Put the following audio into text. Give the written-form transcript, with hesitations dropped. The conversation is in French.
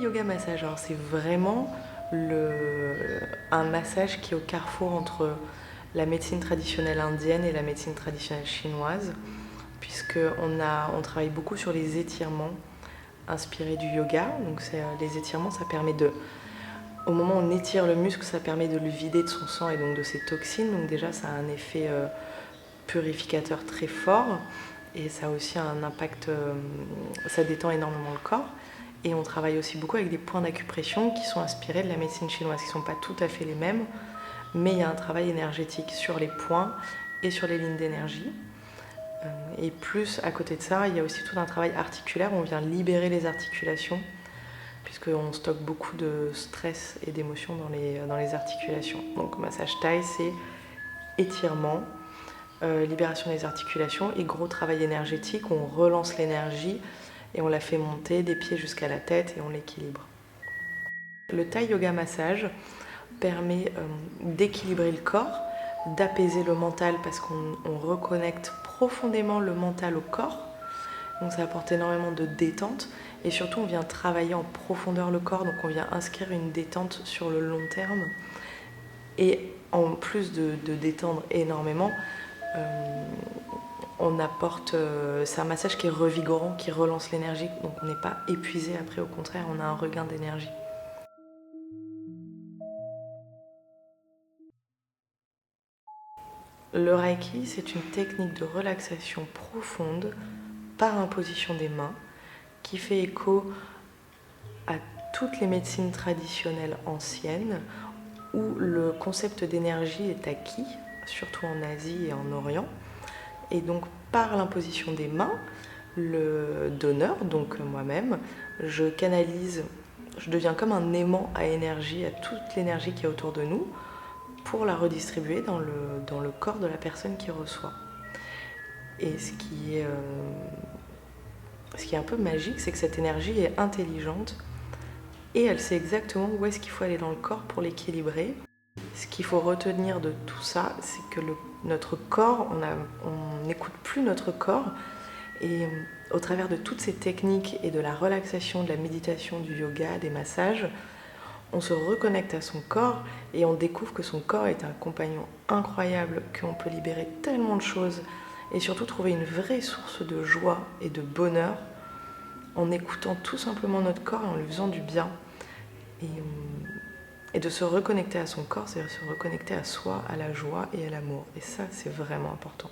yoga massage, alors c'est vraiment un massage qui est au carrefour entre la médecine traditionnelle indienne et la médecine traditionnelle chinoise, puisqu'on travaille beaucoup sur les étirements inspirés du yoga. Donc les étirements, ça permet au moment où on étire le muscle, ça permet de le vider de son sang et donc de ses toxines. Donc déjà, ça a un effet purificateur très fort et ça a aussi un impact, ça détend énormément le corps. Et on travaille aussi beaucoup avec des points d'acupression qui sont inspirés de la médecine chinoise, qui ne sont pas tout à fait les mêmes, mais il y a un travail énergétique sur les points et sur les lignes d'énergie. Et plus à côté de ça, il y a aussi tout un travail articulaire, on vient libérer les articulations, puisqu'on stocke beaucoup de stress et d'émotions dans les articulations. Donc massage thaï, c'est étirement, libération des articulations et gros travail énergétique, on relance l'énergie et on la fait monter des pieds jusqu'à la tête et on l'équilibre. Le Thai Yoga Massage permet d'équilibrer le corps, d'apaiser le mental parce qu'on reconnecte profondément le mental au corps. Donc ça apporte énormément de détente et surtout on vient travailler en profondeur le corps, donc on vient inscrire une détente sur le long terme. Et en plus de détendre énormément, c'est un massage qui est revigorant, qui relance l'énergie, donc on n'est pas épuisé après, au contraire, on a un regain d'énergie. Le Reiki, c'est une technique de relaxation profonde par imposition des mains qui fait écho à toutes les médecines traditionnelles anciennes où le concept d'énergie est acquis, surtout en Asie et en Orient. Et donc par l'imposition des mains, le donneur, donc moi-même, je canalise, je deviens comme un aimant à énergie, à toute l'énergie qui est autour de nous, pour la redistribuer dans le corps de la personne qui reçoit. Et ce qui est un peu magique, c'est que cette énergie est intelligente et elle sait exactement où est-ce qu'il faut aller dans le corps pour l'équilibrer. Ce qu'il faut retenir de tout ça, c'est que notre corps, on n'écoute plus notre corps. Et au travers de toutes ces techniques et de la relaxation, de la méditation, du yoga, des massages, on se reconnecte à son corps et on découvre que son corps est un compagnon incroyable, qu'on peut libérer tellement de choses et surtout trouver une vraie source de joie et de bonheur en écoutant tout simplement notre corps et en lui faisant du bien. Et de se reconnecter à son corps, c'est se reconnecter à soi, à la joie et à l'amour. Et ça, c'est vraiment important.